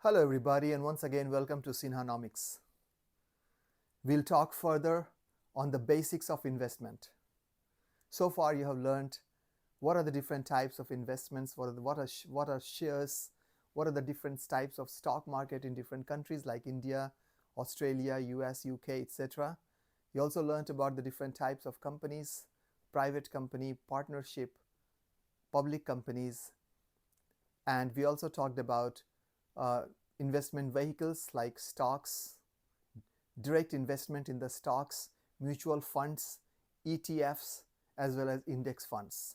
Hello everybody, and once again welcome to Sinhanomics. We'll talk further on the basics of investment. So far you have learned what are the different types of investments, what are shares, what are the different types of stock market in different countries like India, Australia, US, UK, etc. You also learned about the different types of companies, private company, partnership, public companies, and we also talked about uh, investment vehicles like stocks, direct investment in the stocks, mutual funds, ETFs, as well as index funds.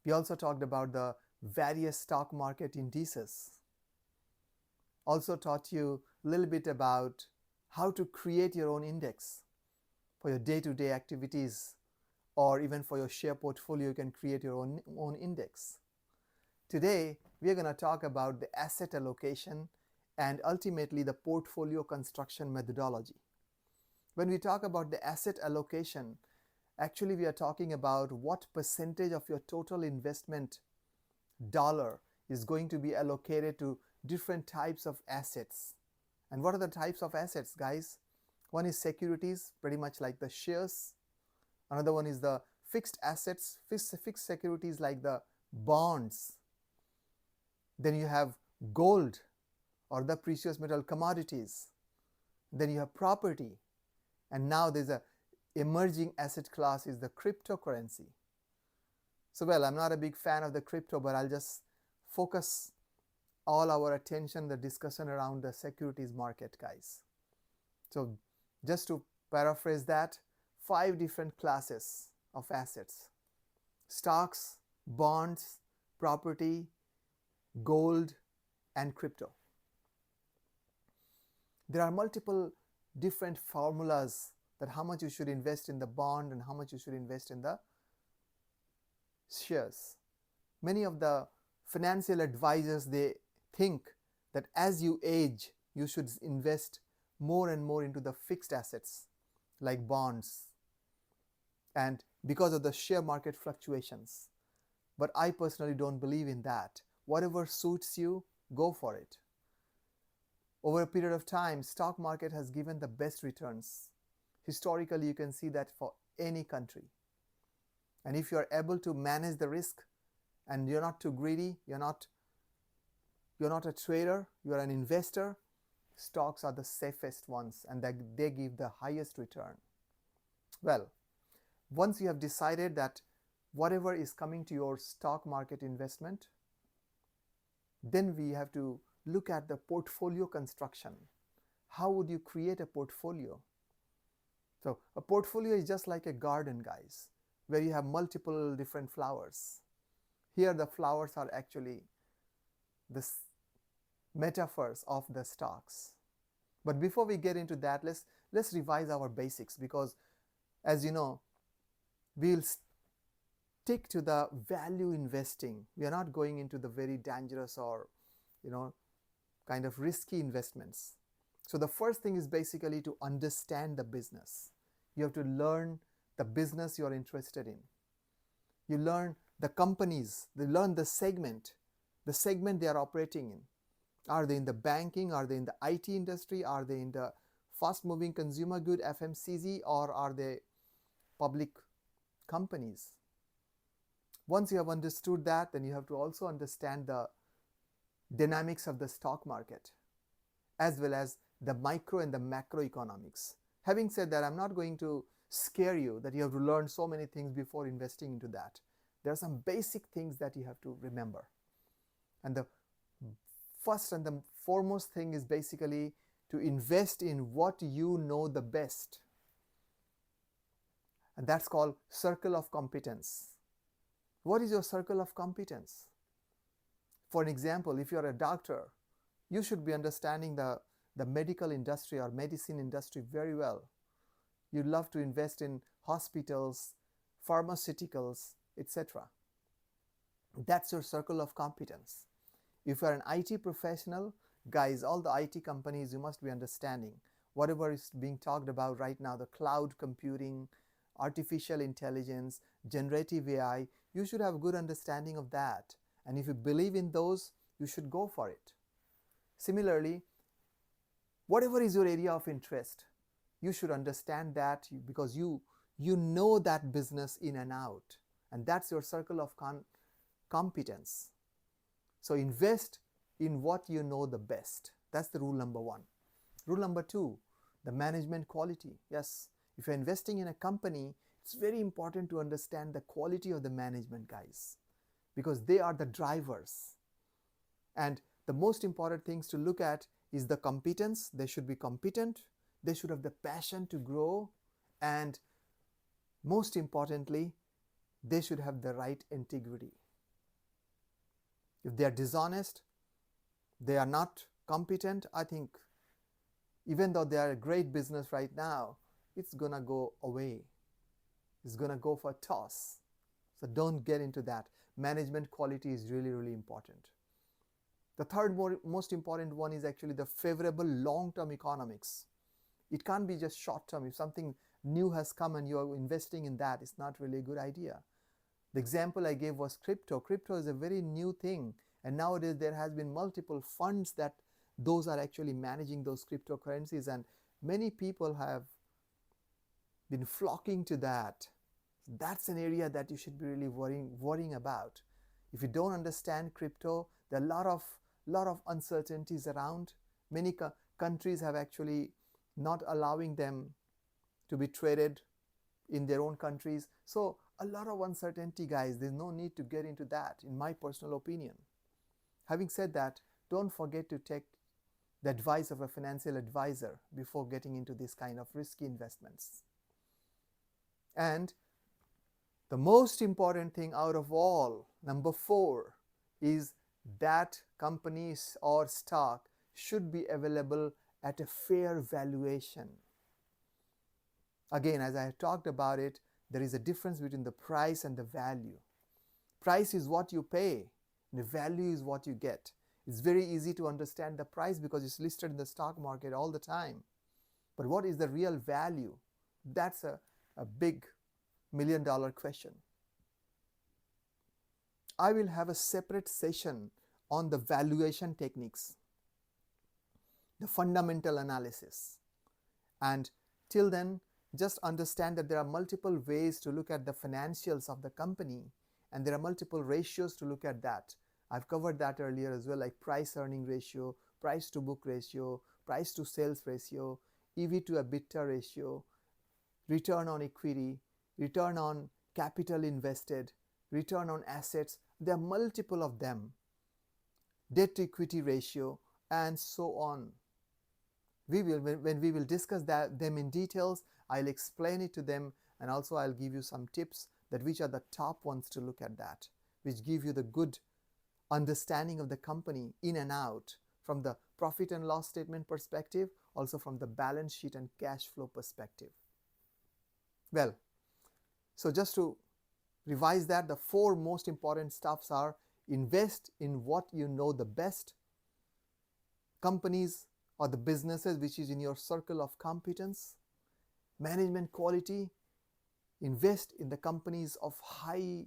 We also talked about the various stock market indices. Also taught you a little bit about how to create your own index for your day-to-day activities, or even for your share portfolio, you can create your own index. Today, we are going to talk about the asset allocation and ultimately the portfolio construction methodology. When we talk about the asset allocation, actually we are talking about what percentage of your total investment dollar is going to be allocated to different types of assets. And what are the types of assets, guys? One is securities, pretty much like the shares. Another one is the fixed assets, fixed securities like the bonds. Then you have gold or the precious metal commodities. Then you have property. And now there's a emerging asset class is the cryptocurrency. So well, I'm not a big fan of the crypto, but I'll just focus all our attention, the discussion around the securities market, guys. So just to paraphrase that, 5 different classes of assets: stocks, bonds, property, gold, and crypto. There are multiple different formulas that how much you should invest in the bond and how much you should invest in the shares. Many of the financial advisors, they think that as you age, you should invest more and more into the fixed assets like bonds, and because of the share market fluctuations. But I personally don't believe in that. Whatever suits you, go for it. Over a period of time, stock market has given the best returns. Historically, you can see that for any country. And if you're able to manage the risk and you're not too greedy, you're not a trader, you're an investor, stocks are the safest ones and they give the highest return. Well, once you have decided that whatever is coming to your stock market investment, then we have to look at the portfolio construction. How would you create a portfolio? So a portfolio is just like a garden, guys, where you have multiple different flowers. Here the flowers are actually the metaphors of the stocks. But before we get into that, let's revise our basics, because as you know, we'll stick to the value investing. We are not going into the very dangerous or kind of risky investments. So the first thing is basically to understand the business. You have to learn the business you're interested in. You learn the companies, you learn the segment they are operating in. Are they in the banking? Are they in the IT industry? Are they in the fast moving consumer good FMCG, or are they public companies? Once you have understood that, then you have to also understand the dynamics of the stock market, as well as the micro and the macroeconomics. Having said that, I'm not going to scare you that you have to learn so many things before investing into that. There are some basic things that you have to remember. And the first and the foremost thing is basically to invest in what you know the best. And that's called circle of competence. What is your circle of competence? For an example, if you're a doctor, you should be understanding the medical industry or medicine industry very well. You love to invest in hospitals, pharmaceuticals, etc. That's your circle of competence. If you're an IT professional, guys, all the IT companies, you must be understanding whatever is being talked about right now, the cloud computing, artificial intelligence, generative AI, you should have a good understanding of that. And if you believe in those, you should go for it. Similarly, whatever is your area of interest, you should understand that because you know that business in and out, and that's your circle of competence. So invest in what you know the best. That's the rule number one. Rule number two, the management quality. Yes, if you're investing in a company, it's very important to understand the quality of the management guys, because they are the drivers. And the most important things to look at is the competence. They should be competent, they should have the passion to grow, and most importantly, they should have the right integrity. If they are dishonest, they are not competent, I think even though they are a great business right now, it's gonna go away. It's gonna go for a toss. So don't get into that. Management quality is really, really important. The third most important one is actually the favorable long-term economics. It can't be just short-term. If something new has come and you're investing in that, it's not really a good idea. The example I gave was crypto. Crypto is a very new thing, and nowadays there has been multiple funds that those are actually managing those cryptocurrencies, and many people have been flocking to that. That's an area that you should be really worrying about. If you don't understand crypto, there are a lot of uncertainties around. Many countries have actually not allowing them to be traded in their own countries. So a lot of uncertainty, guys. There's no need to get into that, in my personal opinion. Having said that, don't forget to take the advice of a financial advisor before getting into this kind of risky investments. And the most important thing out of all, number 4, is that companies or stock should be available at a fair valuation. Again, as I have talked about it, there is a difference between the price and the value. Price is what you pay, and the value is what you get. It's very easy to understand the price because it's listed in the stock market all the time. But what is the real value? That's a big million-dollar question. I will have a separate session on the valuation techniques, the fundamental analysis. And till then, just understand that there are multiple ways to look at the financials of the company, and there are multiple ratios to look at that. I've covered that earlier as well, like price earning ratio, price to book ratio, price to sales ratio, EV to EBITDA ratio, return on equity, return on capital invested, return on assets. There are multiple of them, debt to equity ratio, and so on. When we will discuss them in details, I'll explain it to them, and also I'll give you some tips that which are the top ones to look at that, which give you the good understanding of the company in and out, from the profit and loss statement perspective, also from the balance sheet and cash flow perspective. Well, so just to revise that, the 4 most important stuffs are: invest in what you know the best, companies or the businesses which is in your circle of competence, management quality, invest in the companies of high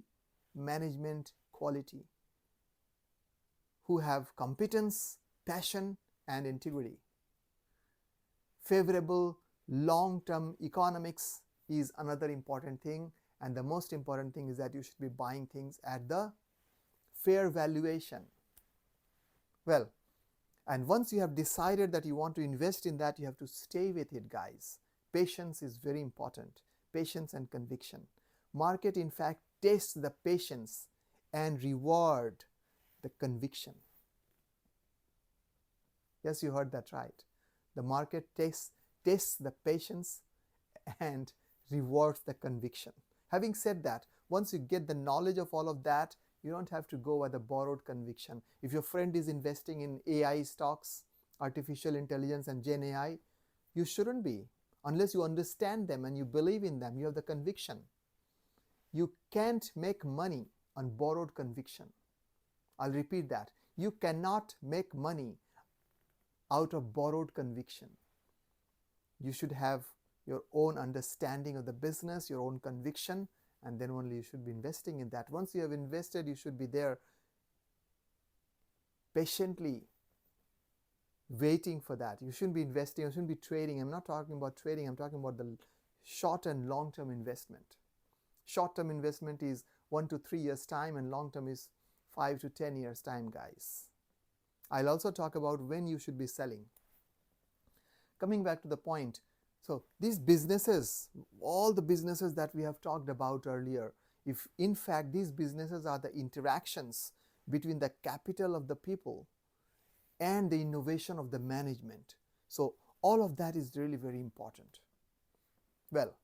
management quality who have competence, passion, and integrity. Favorable long-term economics is another important thing, and the most important thing is that you should be buying things at the fair valuation. Well, and once you have decided that you want to invest in that, you have to stay with it, guys. Patience is very important. Patience and conviction. Market, in fact, tests the patience and reward the conviction. Yes, you heard that right. The market tests the patience and rewards the conviction. Having said that, once you get the knowledge of all of that, you don't have to go by the borrowed conviction. If your friend is investing in AI stocks, artificial intelligence and Gen AI, you shouldn't be, unless you understand them and you believe in them, you have the conviction. You can't make money on borrowed conviction. I'll repeat that. You cannot make money out of borrowed conviction. You should have your own understanding of the business, your own conviction, and then only you should be investing in that. Once you have invested, you should be there patiently waiting for that. You shouldn't be investing, you shouldn't be trading. I'm not talking about trading, I'm talking about the short and long term investment. Short term investment is 1 to 3 years time, and long term is 5 to 10 years time, guys. I'll also talk about when you should be selling. Coming back to the point, so these businesses, all the businesses that we have talked about earlier, if in fact these businesses are the interactions between the capital of the people and the innovation of the management. So all of that is really very important. Well,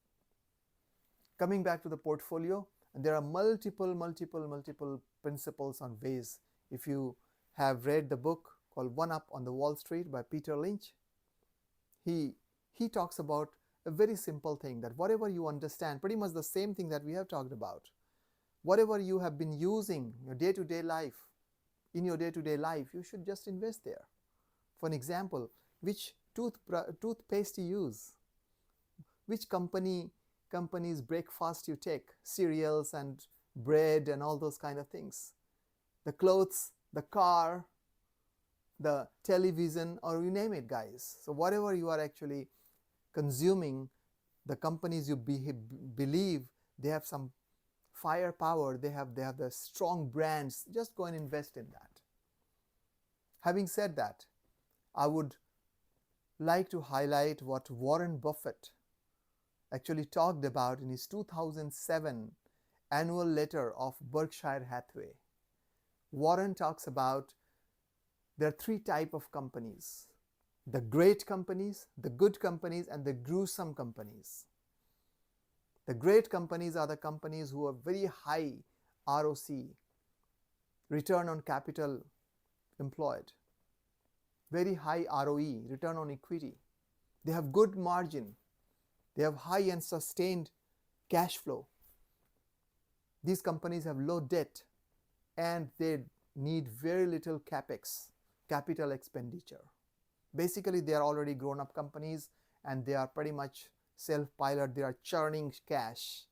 coming back to the portfolio, there are multiple principles on ways. If you have read the book called One Up on the Wall Street by Peter Lynch, he talks about a very simple thing, that whatever you understand, pretty much the same thing that we have talked about, whatever you have been using in your day-to-day life, you should just invest there. For an example, which toothpaste you use, which company's breakfast you take, cereals and bread and all those kind of things, the clothes, the car, the television, or you name it, guys. So whatever you are actually consuming, the companies you believe they have some firepower, they have the strong brands, just go and invest in that. Having said that, I would like to highlight what Warren Buffett actually talked about in his 2007 annual letter of Berkshire Hathaway. Warren talks about there are 3 types of companies: the great companies, the good companies, and the gruesome companies. The great companies are the companies who have very high ROC, return on capital employed, very high ROE, return on equity. They have good margin, they have high and sustained cash flow. These companies have low debt, and they need very little capex, capital expenditure. Basically, they are already grown up companies, and they are pretty much self-pilot. They are churning cash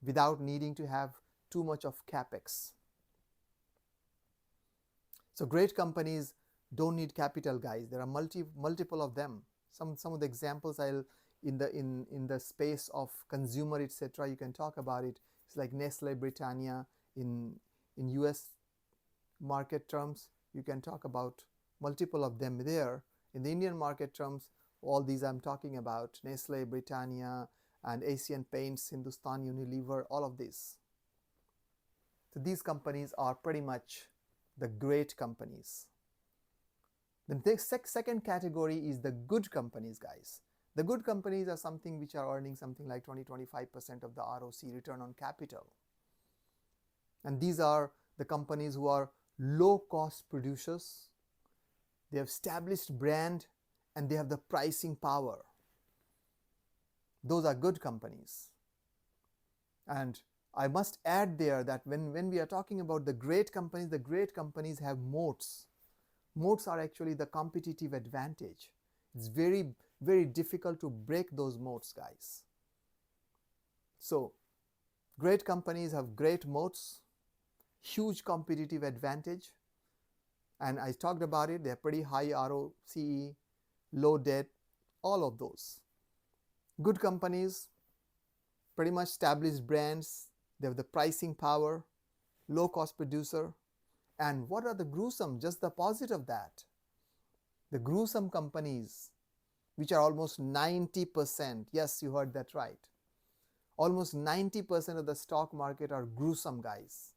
without needing to have too much of capex. So great companies don't need capital, guys. There are multiple of them. Some of the examples I'll in the space of consumer, etc. You can talk about it. It's like Nestle, Britannia. In US market terms, you can talk about multiple of them there. In the Indian market terms, all these I'm talking about: Nestle, Britannia, and Asian Paints, Hindustan Unilever, all of these. So these companies are pretty much the great companies. The second category is the good companies, guys. The good companies are something which are earning something like 20-25% of the ROC, return on capital. And these are the companies who are low cost producers. They have established brand, and they have the pricing power. Those are good companies. And I must add there that when we are talking about the great companies have moats. Moats are actually the competitive advantage. It's very, very difficult to break those moats, guys. So great companies have great moats, huge competitive advantage, and I talked about it. They have pretty high ROCE, low debt, all of those. Good companies, pretty much established brands, they have the pricing power, low cost producer. And what are the gruesome? Just the opposite of that. The gruesome companies, which are almost 90%, yes, you heard that right. Almost 90% of the stock market are gruesome, guys.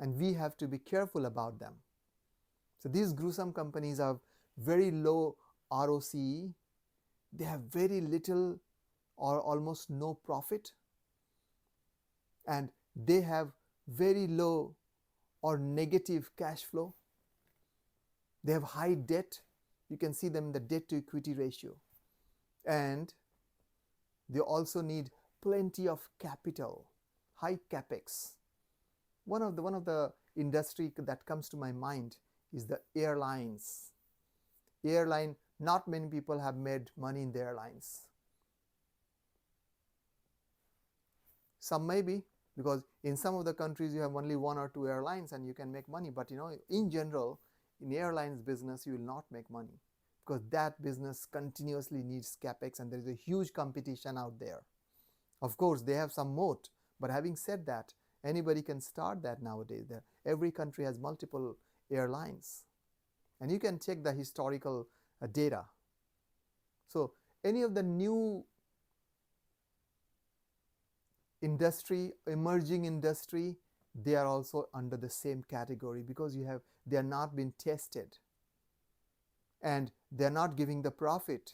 And we have to be careful about them. So these gruesome companies have very low ROCE. They have very little or almost no profit. And they have very low or negative cash flow. They have high debt. You can see them in the debt to equity ratio. And they also need plenty of capital, high capex. One of the industry that comes to my mind is the airlines. Not many people have made money in the airlines. Some maybe, because in some of the countries you have only one or two airlines and you can make money, but in general, in airlines business you will not make money, because that business continuously needs capex and there is a huge competition out there. Of course they have some moat, but having said that, anybody can start that nowadays. Every country has multiple airlines, and you can check the historical data. So any of the new industry, emerging industry, they are also under the same category, because they are not been tested and they are not giving the profit.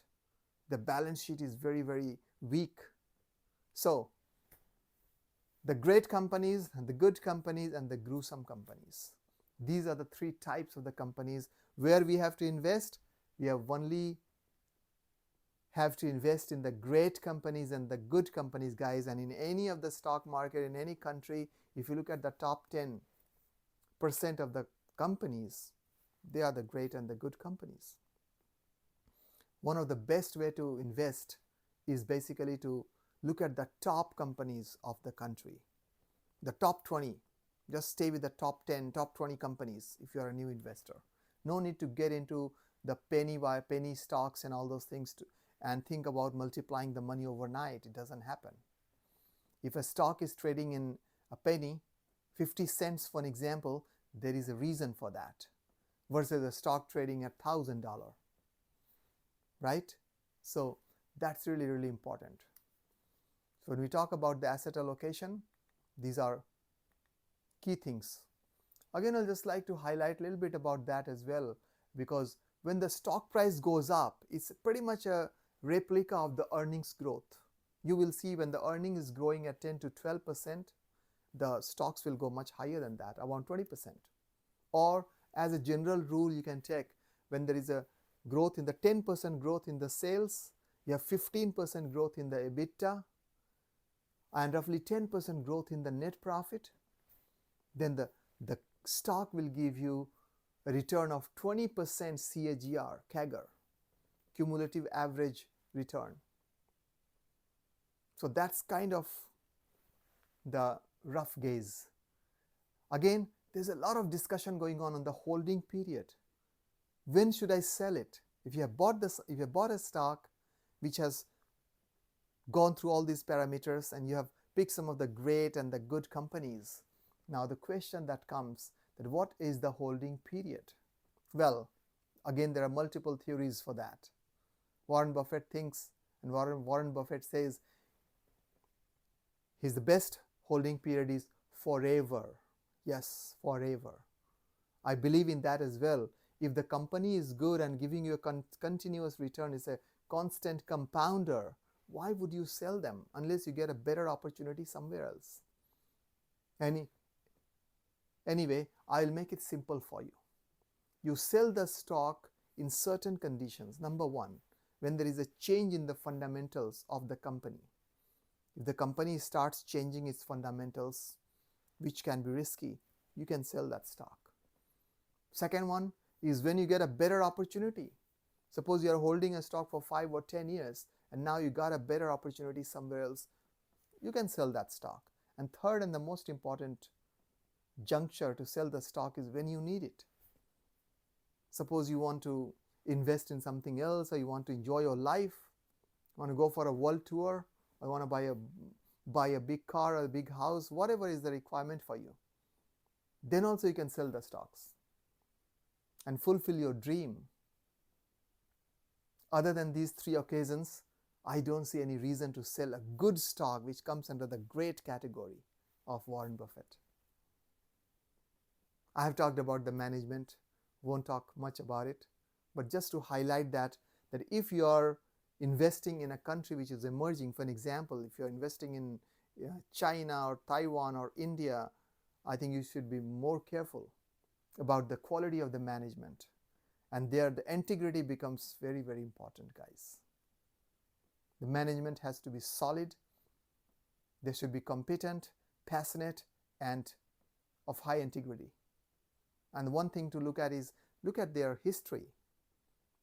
The balance sheet is very, very weak. So the great companies, the good companies, and the gruesome companies, these are the three types of the companies where we have to invest. We have to invest in the great companies and the good companies, guys. And in any of the stock market in any country, if you look at the top 10% of the companies, they are the great and the good companies. One of the best way to invest is basically to look at the top companies of the country, the top 20. Just stay with the top 10, top 20 companies if you are a new investor. No need to get into the penny by penny stocks and all those things and think about multiplying the money overnight. It doesn't happen. If a stock is trading in a penny, 50 cents for an example, there is a reason for that, versus a stock trading at $1,000, right? So that's really, really important. So when we talk about the asset allocation, these are key things. Again, I'll just like to highlight a little bit about that as well, because when the stock price goes up, it's pretty much a replica of the earnings growth. You will see when the earning is growing at 10 to 12%, the stocks will go much higher than that, around 20%. Or as a general rule, you can take when there is a growth in the 10% growth in the sales, you have 15% growth in the EBITDA, and roughly 10% growth in the net profit, then the stock will give you a return of 20% CAGR, cumulative average return. So that's kind of the rough gaze. Again, there's a lot of discussion going on the holding period. When should I sell it? If you have bought a stock which has gone through all these parameters and you have picked some of the great and the good companies, now the question that comes, that what is the holding period? Well, again, there are multiple theories for that. Warren Buffett thinks, and Warren Buffett says the best holding period is forever. Yes, forever. I believe in that as well. If the company is good and giving you a continuous return, is a constant compounder, why would you sell them unless you get a better opportunity somewhere else? Anyway, I'll make it simple for you. You sell the stock in certain conditions. Number one, when there is a change in the fundamentals of the company. If the company starts changing its fundamentals, which can be risky, you can sell that stock. Second one is when you get a better opportunity. Suppose you are holding a stock for 5 or 10 years and now you got a better opportunity somewhere else, you can sell that stock. And third, and the most important juncture to sell the stock, is when you need it. Suppose you want to invest in something else, or you want to enjoy your life, you want to go for a world tour, or you want to buy a big car or a big house, whatever is the requirement for you, then also you can sell the stocks and fulfill your dream. Other than these three occasions, I don't see any reason to sell a good stock which comes under the great category of Warren Buffett. I have talked about the management, won't talk much about it, but just to highlight that if you are investing in a country which is emerging, for an example, if you're investing in China or Taiwan or India, I think you should be more careful about the quality of the management. And there the integrity becomes very, very important, guys. The management has to be solid. They should be competent, passionate, and of high integrity. And one thing to look at is, look at their history.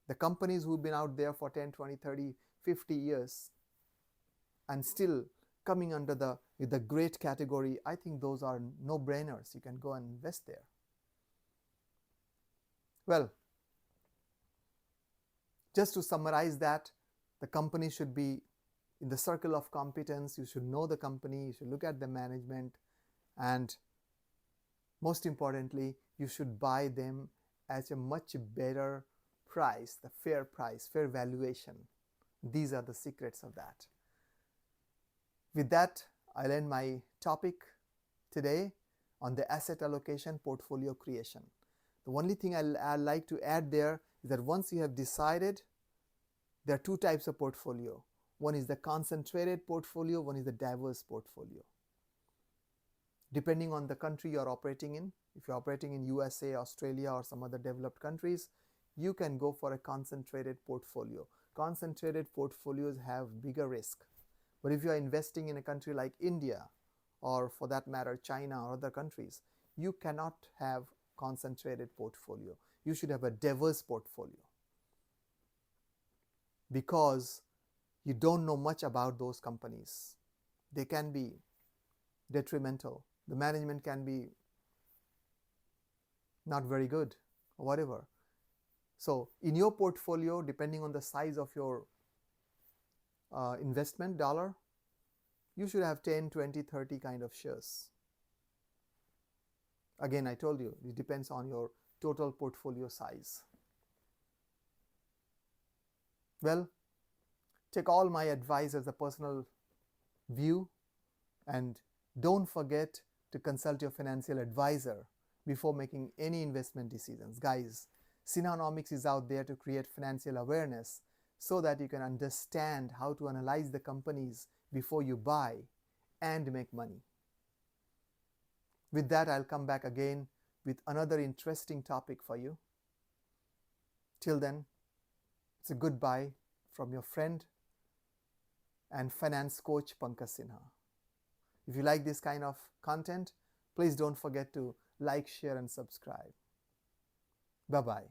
The companies who've been out there for 10, 20, 30, 50 years and still coming under the with the great category, I think those are no-brainers. You can go and invest there. Well, just to summarize that, the company should be in the circle of competence. You should know the company, you should look at the management, and most importantly, you should buy them at a much better price, the fair price, fair valuation. These are the secrets of that. With that, I'll end my topic today on the asset allocation portfolio creation. The only thing I'd like to add there is that once you have decided, there are two types of portfolio. One is the concentrated portfolio, one is the diverse portfolio. Depending on the country you're operating in, if you're operating in USA, Australia, or some other developed countries, you can go for a concentrated portfolio. Concentrated portfolios have bigger risk. But if you are investing in a country like India, or for that matter, China or other countries, you cannot have concentrated portfolio. You should have a diverse portfolio, because you don't know much about those companies. They can be detrimental. The management can be not very good or whatever. So in your portfolio, depending on the size of your investment dollar, you should have 10, 20, 30 kind of shares. Again, I told you, it depends on your total portfolio size. Well, take all my advice as a personal view, and don't forget to consult your financial advisor before making any investment decisions. Guys, Synonomics is out there to create financial awareness so that you can understand how to analyze the companies before you buy and make money. With that, I'll come back again with another interesting topic for you. Till then, it's a goodbye from your friend and finance coach Pankaj Sinha. If you like this kind of content, please don't forget to like, share, and subscribe. Bye-bye.